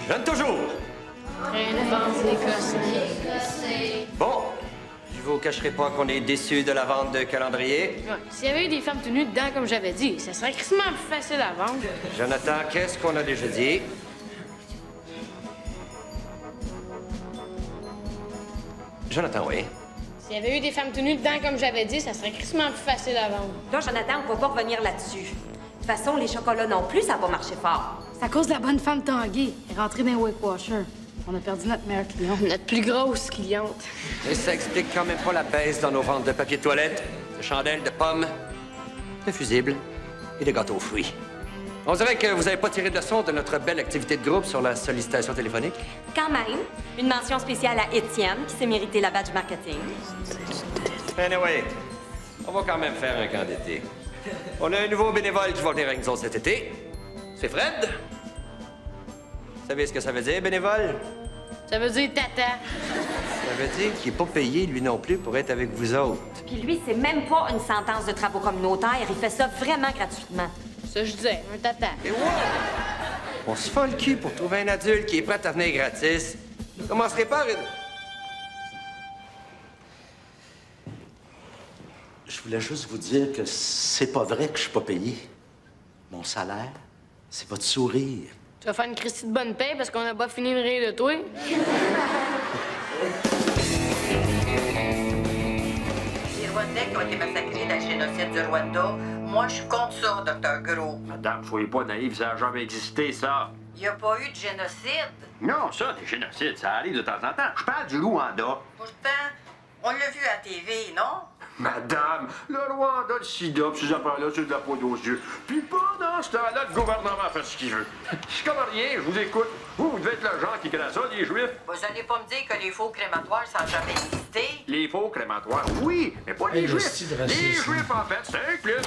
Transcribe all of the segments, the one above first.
Jeune toujours. Rien de vendre écossais. Bon, je vous cacherai pas qu'on est déçus de la vente de calendrier. Ouais, s'il y avait eu des femmes tenues dedans, comme j'avais dit, ça serait crissement plus facile à vendre. Jonathan, qu'est-ce qu'on a déjà dit? Jonathan, oui. S'il y avait eu des femmes tenues dedans, comme j'avais dit, ça serait crissement plus facile à vendre. Là, Jonathan, on va pas revenir là-dessus. De toute façon, les chocolats non plus, ça va marcher fort. C'est à cause de la bonne femme Tanguay. Elle est rentrée dans les Weight Watchers. On a perdu notre meilleure cliente. Notre plus grosse cliente. Mais ça explique quand même pas la baisse dans nos ventes de papier de toilette, de chandelles, de pommes, de fusibles et de gâteaux aux fruits. On dirait que vous n'avez pas tiré de leçon de notre belle activité de groupe sur la sollicitation téléphonique. Quand même, une mention spéciale à Étienne, qui s'est mérité la badge marketing. Anyway, on va quand même faire un camp d'été. On a un nouveau bénévole qui va venir avec nous autres cet été. C'est Fred. Vous savez ce que ça veut dire, bénévole? Ça veut dire tata. Ça veut dire qu'il n'est pas payé, lui non plus, pour être avec vous autres. Puis lui, c'est même pas une sentence de travaux communautaires. Il fait ça vraiment gratuitement. Ça, je disais, un tata. Et ouais! On se fait le cul pour trouver un adulte qui est prêt à venir gratis. On commencerait par une... Je voulais juste vous dire que c'est pas vrai que je suis pas payé. Mon salaire, c'est votre sourire. Tu vas faire une Christie de bonne paix parce qu'on n'a pas fini de rire de toi? Les Rwandais qui ont été massacrés dans le génocide du Rwanda, moi, je suis contre ça, Dr. Gros. Madame, soyez pas naïve, ça n'a jamais existé, ça. Il n'y a pas eu de génocide. Non, ça, des génocides, ça arrive de temps en temps. Je parle du Rwanda. Pourtant, on l'a vu à TV, non? Madame, le Rwanda, le sida, pis ces affaires-là, c'est de la poudre aux yeux. Puis pendant ce temps-là, le gouvernement fait ce qu'il veut. Je connais rien, je vous écoute. Vous devez être le genre qui connaît ça, les Juifs. Vous allez pas me dire que les faux crématoires, ça n'a jamais existé? Les faux crématoires, oui, mais pas les Hey, le Juifs. style de Les racisme. Juifs, en fait, c'est un plus.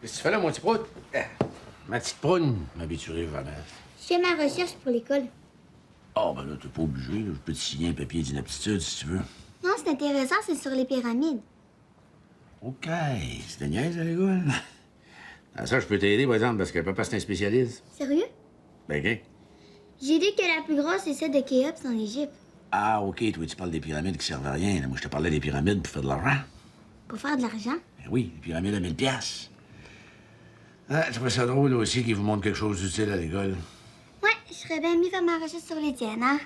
Qu'est-ce que tu fais là, mon petit prout? Ma petite prune, m'habituerai vraiment. Je fais ma recherche pour l'école. Ah, ben là, t'es pas obligé, là. Je peux te signer un papier d'inaptitude, si tu veux. Non, c'est intéressant, c'est sur les pyramides. OK, c'est de niaise à l'école. Ah, ça, je peux t'aider, par exemple, parce que papa, c'est un spécialiste. Sérieux? Ben, OK. J'ai lu que la plus grosse, c'est celle de Khéops en Égypte. Ah, OK, toi, tu parles des pyramides qui servent à rien. Là. Moi, je te parlais des pyramides pour faire de l'argent. Pour faire de l'argent? Ben oui, les pyramides à 1000 piastres. Ah, tu trouves ça drôle, là, aussi, qu'ils vous montrent quelque chose d'utile à l'école? Ouais, je serais bien mis faire ma recherche sur les tiennes, hein?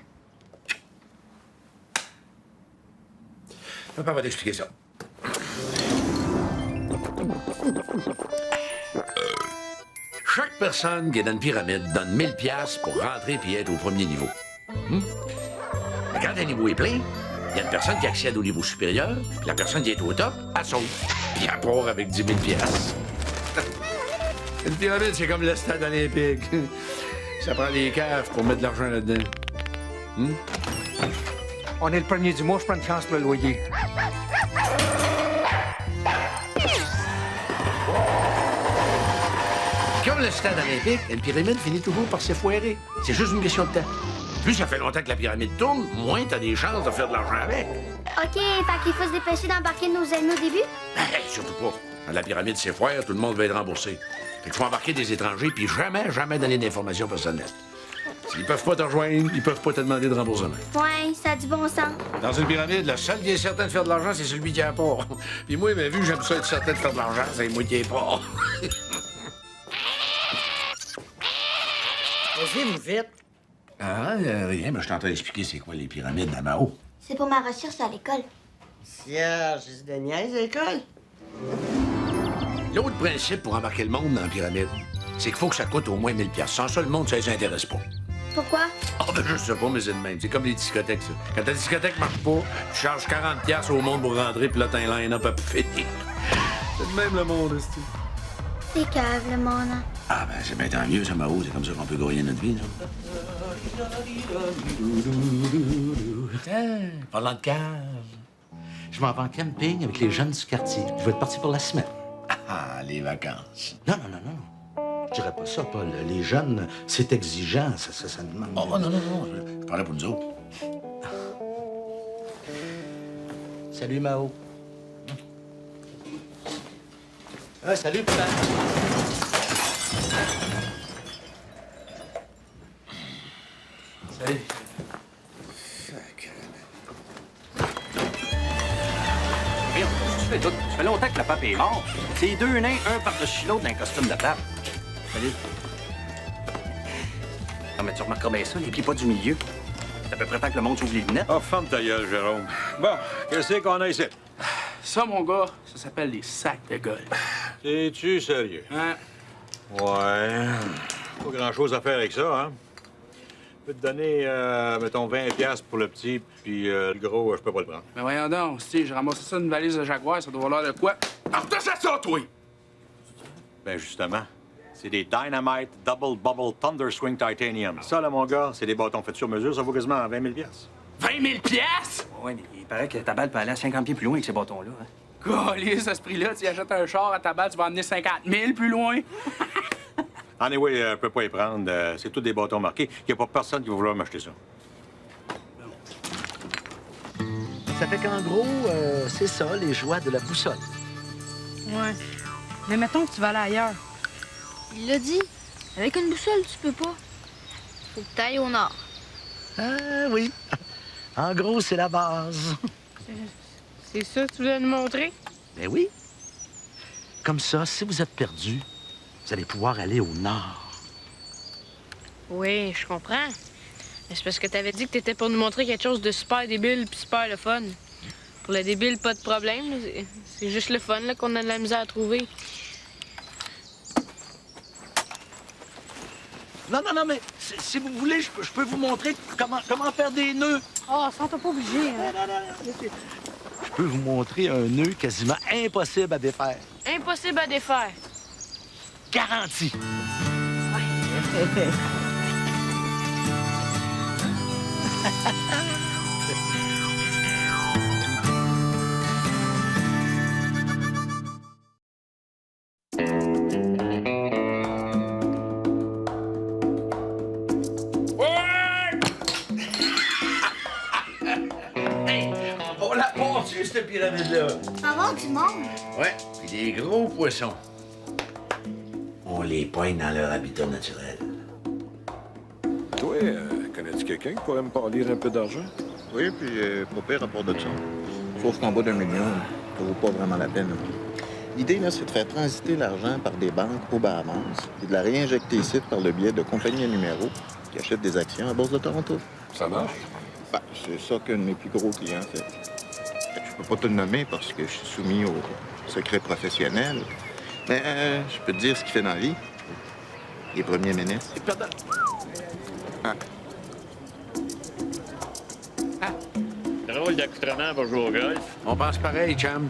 Papa va t'expliquer ça. Chaque personne qui est dans une pyramide donne 1000 piastres pour rentrer puis être au premier niveau. Mais quand un niveau est plein, il y a une personne qui accède au niveau supérieur, puis la personne qui est au top, elle saute. Puis elle part avec 10 000 piastres. Une pyramide, c'est comme le stade olympique. Ça prend des caves pour mettre de l'argent là-dedans. On est le premier du mois, je prends une chance pour le loyer. Comme le stade olympique, une pyramide finit toujours par s'effoirer. C'est juste une question de temps. Plus ça fait longtemps que la pyramide tourne, moins t'as des chances de faire de l'argent avec. OK, fait qu'il faut se dépêcher d'embarquer nos amis au début? Hey, surtout pas. Quand la pyramide s'effoire, tout le monde va être remboursé. Fait qu'il faut embarquer des étrangers puis jamais donner d'informations personnelles. S'ils peuvent pas te rejoindre, ils peuvent pas te demander de remboursement. Ouais, ça a du bon sens. Dans une pyramide, le seul qui est certain de faire de l'argent, c'est celui qui a pas. Puis moi, mais vu que j'aime ça être certain de faire de l'argent, c'est moi qui ai pas. Vas-y, vite. Ah, rien, mais je suis en train d'expliquer c'est quoi les pyramides à Mao. C'est pour ma recherche à l'école. Serge, c'est de niaise à l'école? L'autre principe pour embarquer le monde dans la pyramide, c'est qu'il faut que ça coûte au moins 1000 piastres. Sans ça, le monde, ça les intéresse pas. Pourquoi? Ah, ben, je sais pas, mais c'est de même. C'est comme les discothèques, ça. Quand ta discothèque marche pas, tu charges 40 piastres au monde pour rentrer, puis là, t'as un line-up à finir. C'est de même le monde, c'est. C'est cave, le monde. Ah, ben, c'est bien tant mieux, ça, Mao. C'est comme ça qu'on peut gagner notre vie, ça. Parlant de cave, je m'en vais en camping avec les jeunes du quartier. Je vais être parti pour la semaine. Ah, les vacances. Non. Je dirais pas ça, Paul. Les jeunes, c'est exigeant. Ça demande... Oh, non. Je parlais pour nous autres. Salut, Mao. Ah, salut, papa. Salut. Voyons, tu fais tout. Ça fait longtemps que le pape est mort. C'est deux nains, un par-dessus l'autre, dans un costume de pape. Salut. Non, mais tu remarqueras bien ça, les pieds pas du milieu. C'est à peu près temps que le monde s'ouvre les lunettes. Oh, ferme ta gueule, Jérôme. Bon, qu'est-ce qu'on a ici? Ça, mon gars, ça s'appelle des sacs de golf. Es-tu sérieux? Hein? Ouais. Pas grand-chose à faire avec ça, hein? Je peux te donner, mettons, 20$ pour le petit, puis le gros, je peux pas le prendre. Mais voyons donc, si j'ai ramassé ça d'une valise de Jaguar, ça doit valoir de quoi? Partage ça, toi! Ben justement, c'est des Dynamite Double Bubble Thunder Swing Titanium. Ça, là, mon gars, c'est des bâtons faits sur mesure, ça vaut quasiment 20 000$. 20 000 piastres? Ouais, mais il paraît que ta balle peut aller à 50 pieds plus loin avec ces bâtons-là. Hein? Calisse, à ce prix-là, tu achètes un char à ta balle, tu vas emmener 50 000 plus loin. Anyway, je peux pas y prendre. C'est tous des bâtons marqués. Il n'y a pas personne qui va vouloir m'acheter ça. Ça fait qu'en gros, c'est ça, les joies de la boussole. Ouais. Mais mettons que tu vas aller ailleurs. Il l'a dit. Avec une boussole, tu peux pas. Faut que t'ailles au nord. Ah oui. En gros, c'est la base. C'est ça que tu voulais nous montrer? Ben oui. Comme ça, si vous êtes perdu, vous allez pouvoir aller au nord. Oui, je comprends. Mais c'est parce que t'avais dit que t'étais pour nous montrer quelque chose de super débile puis super le fun. Pour le débile, pas de problème. C'est juste le fun là, qu'on a de la misère à trouver. Non, mais si vous voulez, je peux vous montrer comment faire des nœuds. Ah, oh, sens-toi pas obligé, hein? Je peux vous montrer un nœud quasiment impossible à défaire. Impossible à défaire. Garanti. On la porte, cette pyramide-là. Ça va du monde. Ouais, puis des gros poissons. On les poigne dans leur habitat naturel. Toi, connais-tu quelqu'un qui pourrait me parler un peu d'argent? Oui, puis pas pire à part de ça. Sauf qu'en bas d'1 million, ça vaut pas vraiment la peine. L'idée, là, c'est de faire transiter l'argent par des banques aux Bahamas et de la réinjecter ici par le biais de compagnies à numéros qui achètent des actions à la Bourse de Toronto. Ça marche? Ben, c'est ça qu'un de mes plus gros clients fait. Je peux pas te le nommer parce que je suis soumis au secret professionnel. Mais je peux te dire ce qu'il fait dans la vie. Il est premier ministre. Ah. Drôle d'accoutrement pour jouer au golf. On pense pareil, chum.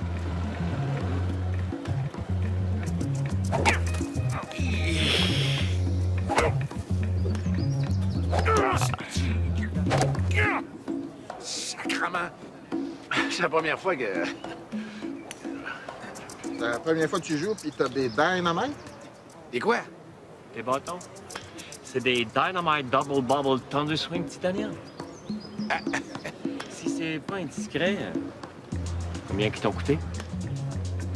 Sacrement! C'est la première fois que... C'est la première fois que tu joues, puis t'as des dynamites? Et quoi? Des bâtons? C'est des Dynamite Double Bubble Thunder Swing Titanium. Si c'est pas indiscret, combien qu'ils t'ont coûté?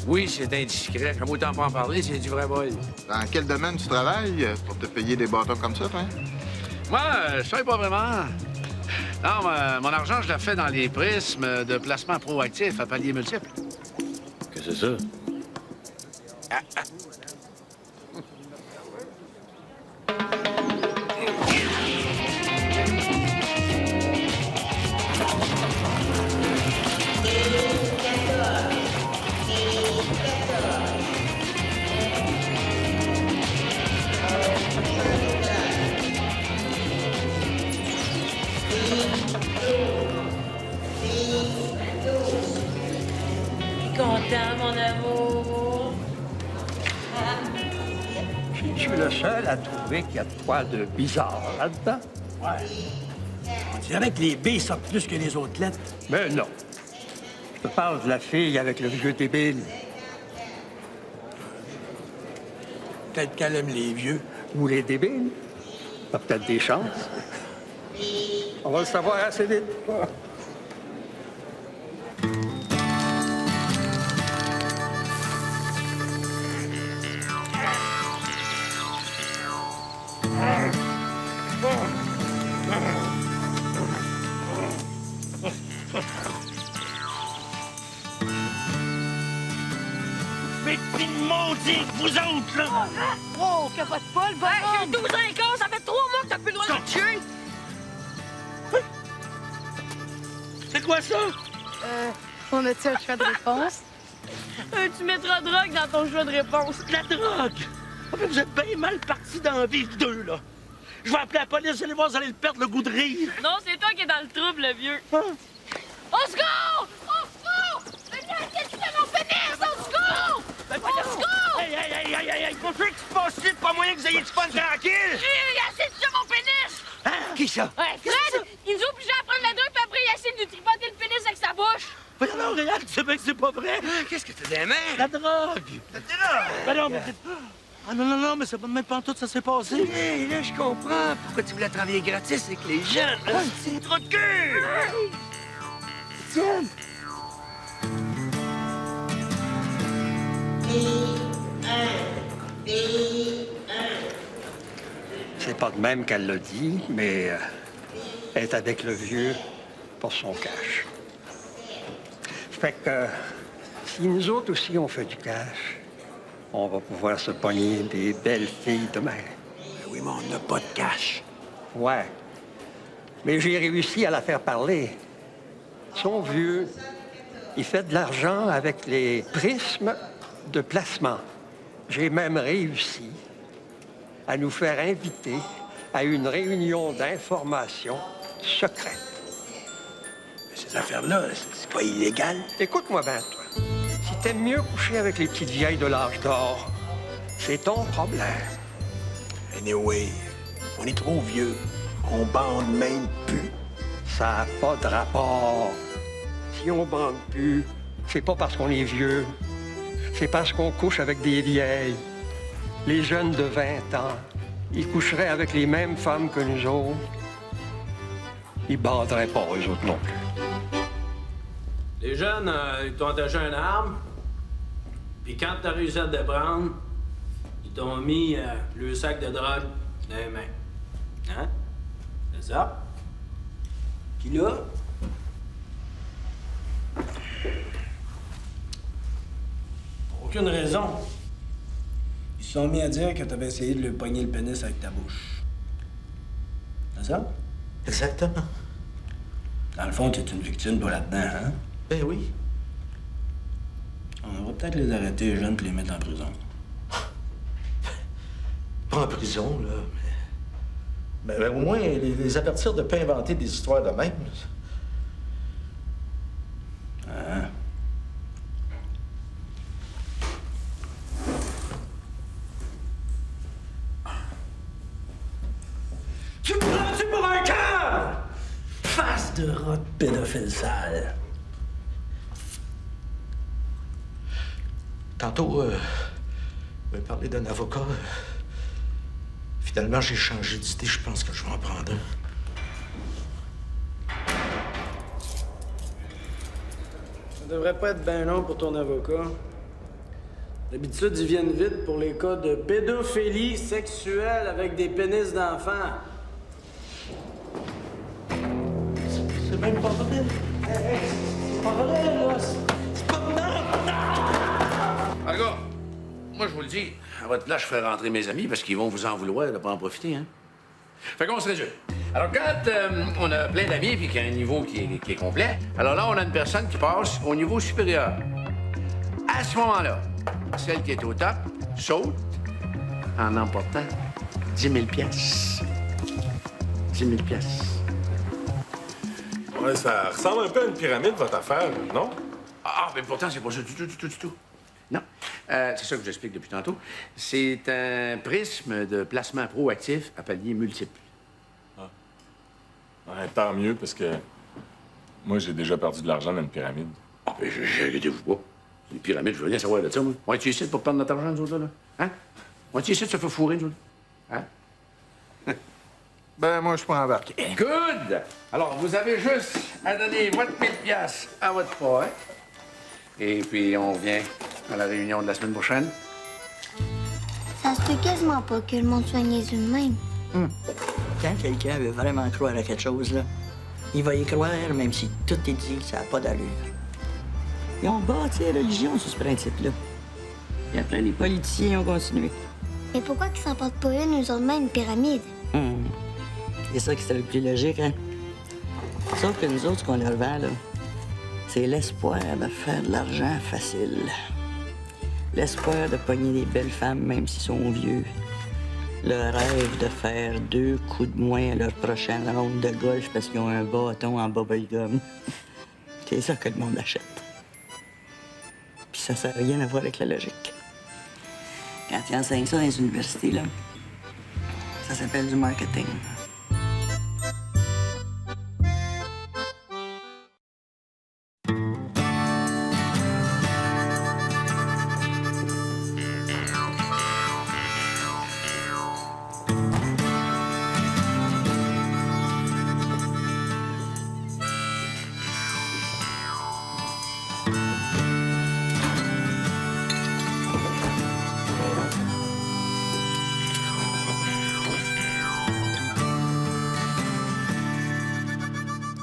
Oui, c'est indiscret. Comme autant pas en parler, c'est du vrai bol. Dans quel domaine tu travailles pour te payer des bâtons comme ça, toi? Moi, je sais pas vraiment. Non, mon argent, je le fais dans les prismes de placement proactif à paliers multiples. Qu'est-ce que c'est ça? Content, mon amour. Je suis le seul à trouver qu'il y a de quoi de bizarre là-dedans. Ouais. On dirait que les billes sortent plus que les autres lettres. Mais non. Je te parle de la fille avec le vieux débile. Peut-être qu'elle aime les vieux. Ou les débiles. T'as peut-être des chances. On va le savoir assez vite. c'est que vous autres, là? Oh, capote pas, le bonhomme! J'ai 12 ans et quart, ça fait 3 mois que t'as plus le droit de te tuer! C'est quoi ça? On a-tu un choix de réponse? Tu mettras drogue dans ton choix de réponse. La drogue! Ah, mais vous êtes bien mal partis dans la vie, vous deux, là. Je vais appeler la police, allez voir, vous allez le perdre le goût de rire. Non, c'est toi qui es dans le trouble, le vieux. Hein? Au secours! Au secours! Qu'est-ce que tu fais mon pénis? Au secours! Au secours! Hey, pas sûr que c'est possible, pas moyen que vous ayez du fun tranquille! Il a essayé de tuer mon pénis! Hein? Qui ça? Ouais, Fred, il nous oblige à prendre la drogue, puis après, il essaie de nous tripoter le pénis avec sa bouche. Voyons donc, Réal, tu sais bien que c'est pas vrai. Qu'est-ce que t'as des mains? La drogue! La drogue? Ben non, mais... Ah non, mais c'est pas de même pantoute, ça s'est passé. Hey, là, je comprends pourquoi tu voulais travailler gratis avec les jeunes. Là. C'est trop de cul! Tiens! C'est pas de même qu'elle l'a dit, mais elle est avec le vieux pour son cash. Fait que si nous autres aussi on fait du cash, on va pouvoir se pogner des belles filles demain. Ben oui, mais on n'a pas de cash. Ouais. Mais j'ai réussi à la faire parler. Son vieux, il fait de l'argent avec les prismes de placement. J'ai même réussi à nous faire inviter à une réunion d'information secrète. Mais ces affaires-là, c'est pas illégal. Écoute-moi bien, toi. Si t'aimes mieux coucher avec les petites vieilles de l'âge d'or, c'est ton problème. Anyway, on est trop vieux. On bande même plus. Ça n'a pas de rapport. Si on bande plus, c'est pas parce qu'on est vieux. C'est parce qu'on couche avec des vieilles. Les jeunes de 20 ans, ils coucheraient avec les mêmes femmes que nous autres. Ils banderaient pas, eux autres non plus. Les jeunes, ils t'ont attaché une arme, puis quand t'as réussi à te prendre, ils t'ont mis le sac de drogue dans les mains. Hein? C'est ça? Puis là, pour aucune raison, ils se sont mis à dire que t'avais essayé de lui pogner le pénis avec ta bouche. C'est ça? Exactement. Dans le fond, t'es une victime, toi, là-dedans, hein? Ben oui. On va peut-être les arrêter, les jeunes, puis les mettre en prison. Pas en prison, là, mais... Ben, au moins, les avertir de ne pas inventer des histoires de même. Hein? Tu me prends-tu pour un cœur? Face de rat pédophile sale. Tantôt, on m'a parlé d'un avocat. Finalement, j'ai changé d'idée. Je pense que je vais en prendre un. Ça devrait pas être bien long pour ton avocat. D'habitude, ils viennent vite pour les cas de pédophilie sexuelle avec des pénis d'enfants. C'est même pas vrai. C'est pas vrai, là. C'est pas vrai. Alors, moi, je vous le dis, à votre place, je ferai rentrer mes amis parce qu'ils vont vous en vouloir de pas en profiter, hein. Fait qu'on se résume. Alors, quand on a plein d'amis et qu'il y a un niveau qui est complet, alors là, on a une personne qui passe au niveau supérieur. À ce moment-là, celle qui est au top saute en emportant 10 000 piastres. 10 000 piastres. Ouais, ça ressemble un peu à une pyramide, votre affaire, non? Ah, mais pourtant, c'est pas ça du tout. Non. C'est ça que j'explique depuis tantôt. C'est un prisme de placement proactif à paliers multiples. Ah. Ouais, tant mieux, parce que moi, j'ai déjà perdu de l'argent dans une pyramide. Ah, mais inquiétez-vous pas. Les pyramides, je veux rien savoir de ça, moi. On est ici pour perdre notre argent, nous autres, là? Hein? On est ici de se faire fourrer, nous autres? Hein? Ben, moi, je peux embarquer. Good! Alors, vous avez juste à donner votre 1000 piastres à votre père. Et puis, on vient à la réunion de la semaine prochaine. Ça se peut quasiment pas que le monde soit niaiseux de même. Quand quelqu'un veut vraiment croire à quelque chose, là, il va y croire même si tout est dit que ça n'a pas d'allure. Ils ont bâti la religion sur ce principe-là. Puis après, les politiciens ont continué. Mais pourquoi qu'ils s'en portent pas une, eux autres même, une pyramide? C'est ça qui serait le plus logique, hein? Sauf que nous autres, ce qu'on leur vend, là, c'est l'espoir de faire de l'argent facile. L'espoir de pogner des belles femmes, même s'ils sont vieux. Le rêve de faire 2 coups de moins à leur prochaine ronde de golf parce qu'ils ont un bâton en bubblegum. C'est ça que le monde achète. Puis ça n'a rien à voir avec la logique. Quand ils enseignent ça dans les universités, là, ça s'appelle du marketing.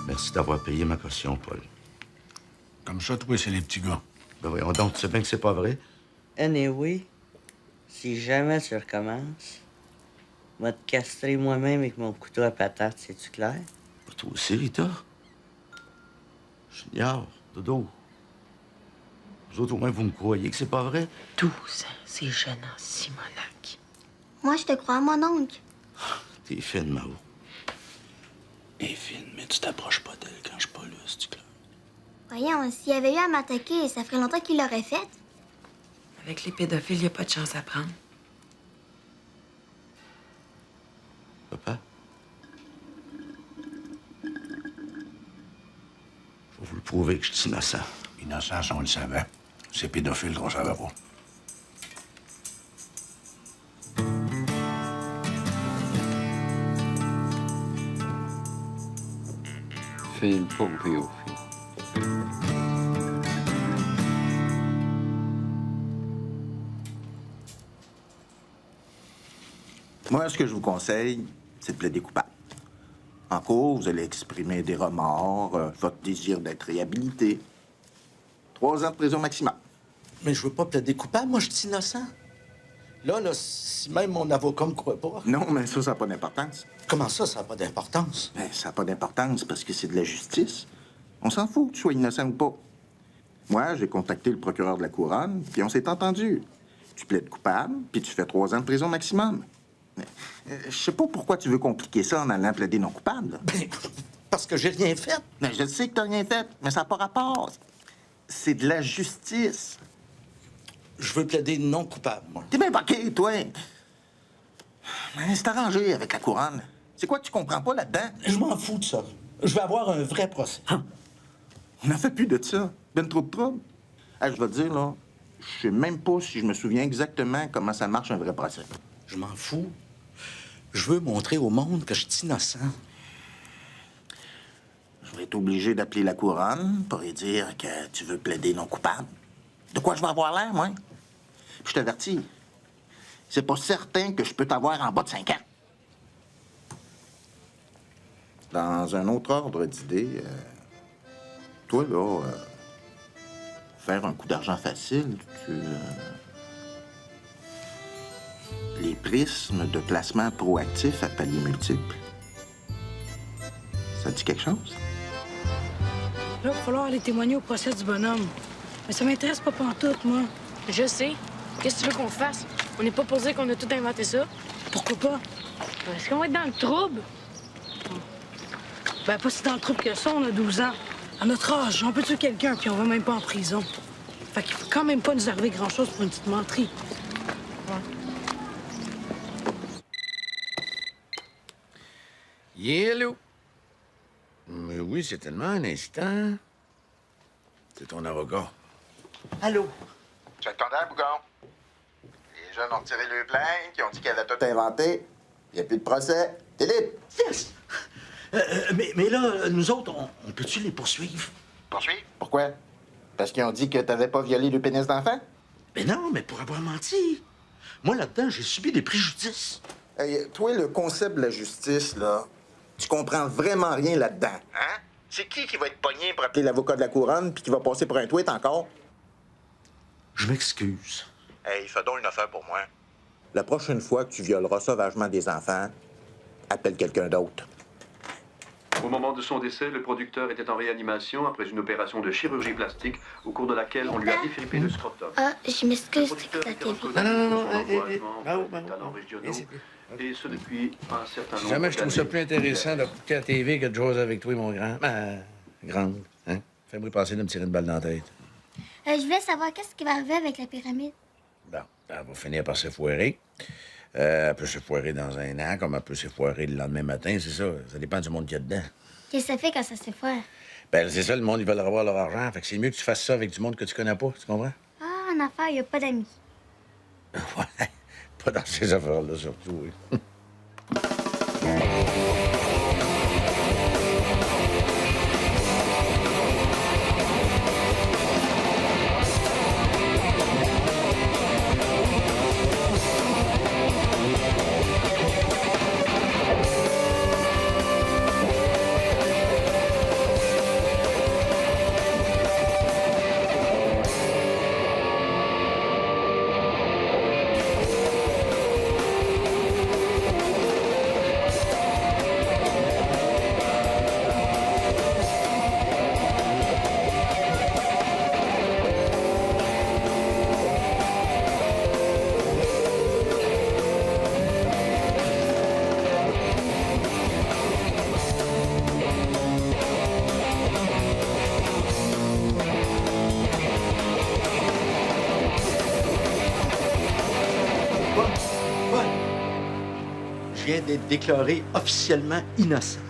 Merci d'avoir payé ma caution, Paul. Comme ça, toi, c'est les petits gars. Ben voyons donc, tu sais bien que c'est pas vrai. Anyway, si jamais tu recommences, je vais te castrer moi-même avec mon couteau à patate, c'est-tu clair? Toi aussi, Rita? Junior, Dodo. Vous autres, au moins, vous me croyez que c'est pas vrai? 12 ans, c'est jeune en Simonac. Moi, je te crois, mon oncle. T'es fine, Mao. Elle est fine, mais tu t'approches pas d'elle quand je suis pas là, c'est clair. Voyons, s'il avait eu à m'attaquer, ça ferait longtemps qu'il l'aurait fait. Avec les pédophiles, il n'y a pas de chance à prendre. Papa? Je vais vous le prouver que je suis innocent. Innocence, on le savait. C'est pédophile qu'on savait pas. File pas au pédophile. Moi, ce que je vous conseille, c'est de plaider coupable. En cours, vous allez exprimer des remords, votre désir d'être réhabilité. 3 ans de prison maximum. Mais je veux pas plaider coupable, moi, je suis innocent. Là, si même mon avocat me croit pas... Non, mais ça n'a pas d'importance. Comment ça n'a pas d'importance? Ben, ça n'a pas d'importance parce que c'est de la justice. On s'en fout que tu sois innocent ou pas. Moi, j'ai contacté le procureur de la Couronne, puis on s'est entendu. Tu plaides coupable, puis tu fais 3 ans de prison maximum. Je sais pas pourquoi tu veux compliquer ça en allant plaider non coupable. Ben, parce que j'ai rien fait. Ben, je sais que t'as rien fait, mais ça n'a pas rapport. C'est de la justice. Je veux plaider non coupable, moi. T'es bien paquet, toi. C'est arrangé avec la Couronne. C'est quoi que tu comprends pas là-dedans? Je m'en fous de ça. Je vais avoir un vrai procès. On n'en fait plus de ça. Ben trop de trouble. Je vais te dire, là, je sais même pas si je me souviens exactement comment ça marche un vrai procès. Je m'en fous. Je veux montrer au monde que je suis innocent. Je vais être obligé d'appeler la Couronne pour lui dire que tu veux plaider non coupable. De quoi je vais avoir l'air, moi? Puis je t'avertis, c'est pas certain que je peux t'avoir en bas de 5 ans. Dans un autre ordre d'idée, toi, là, faire un coup d'argent facile, les prismes de placement proactif à paliers multiples. Ça te dit quelque chose? Là, il va falloir aller témoigner au procès du bonhomme. Mais ça m'intéresse pas pantoute, moi. Je sais. Qu'est-ce que tu veux qu'on fasse? On n'est pas pour dire qu'on a tout inventé ça. Pourquoi pas? Est-ce qu'on va être dans le trouble? Ben, pas si dans le trouble que ça, on a 12 ans. À notre âge, on peut tuer quelqu'un, puis on va même pas en prison. Fait qu'il faut quand même pas nous arriver grand-chose pour une petite menterie. Hello. Mais oui, c'est tellement un instant. C'est ton avocat. Allô? Check ton dent, Bougon. Les jeunes ont retiré le plainte, ils ont dit qu'elle avait tout inventé. Il n'y a plus de procès. T'es libre. Yes! Mais là, nous autres, on peut-tu les poursuivre? Poursuivre? Pourquoi? Parce qu'ils ont dit que t'avais pas violé le pénis d'enfant? Mais non, mais pour avoir menti. Moi, là-dedans, j'ai subi des préjudices. Hey, toi, le concept de la justice, là, tu comprends vraiment rien là-dedans. Hein? C'est qui va être pogné pour appeler l'avocat de la Couronne puis qui va passer pour un tweet encore? Je m'excuse. Hey, fais donc une affaire pour moi. La prochaine fois que tu violeras sauvagement des enfants, appelle quelqu'un d'autre. Au moment de son décès, le producteur était en réanimation après une opération de chirurgie plastique au cours de laquelle on lui a défrippé le scrotum. Ah, je m'excuse, c'est la TV. Et ce depuis un certain nombre Jamais je trouve ça d'années. plus intéressant d'écouter la TV que de jouer avec toi, mon grand. Grande, hein? Fais-moi passer de me tirer une balle dans la tête. Je voulais savoir qu'est-ce qui va arriver avec la pyramide. Bon, elle va finir par se foirer. Elle peut se foirer dans un an, comme elle peut se foirer le lendemain matin, c'est ça. Ça dépend du monde qu'il y a dedans. Qu'est-ce que ça fait quand ça se foire? Ben, c'est ça, le monde, ils veulent avoir leur argent. Fait que c'est mieux que tu fasses ça avec du monde que tu connais pas, tu comprends? Ah, en affaire, il n'y a pas d'amis. Ouais, pas dans ces affaires-là, surtout, oui. Je viens d'être déclaré officiellement innocent.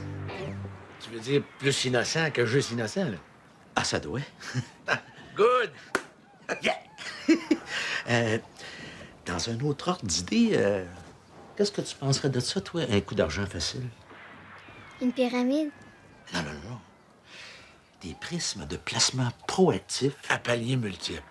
Tu veux dire plus innocent que juste innocent, là? Ah, ça doit. Good! Yeah! Dans un autre ordre d'idée, qu'est-ce que tu penserais de ça, toi, un coup d'argent facile? Une pyramide? Non. Des prismes de placement proactif. À palier multiple.